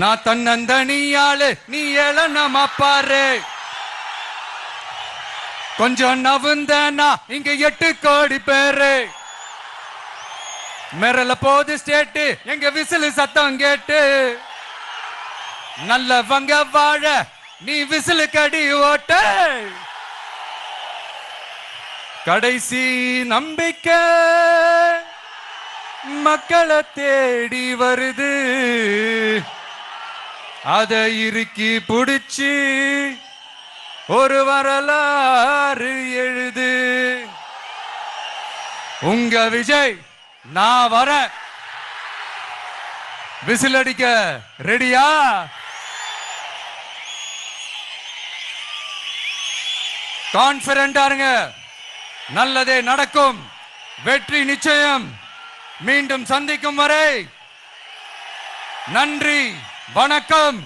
நான் தன்னந்தனியாளு நீ ஏளனமா பாரு. கொஞ்சம் நவுந்தனா இங்க 8 கோடி பேரு. மிரல போது ஸ்டேட்டு எங்க விசிலு சத்தம் கேட்டு. நல்லவங்க வாழ நீ விசிலு கடி ஓட்ட. கடைசி நம்பிக்கை மக்களை தேடி வருது. அத இறுக்கி புடிச்சு ஒரு வரலாறு எழுது. உங்க விஜய் நான் வர. விசில் அடிக்க ரெடியா? கான்பிடண்டா இருங்க. நல்லதே நடக்கும். வெற்றி நிச்சயம். மீண்டும் சந்திக்கும் வரை நன்றி, வணக்கம்.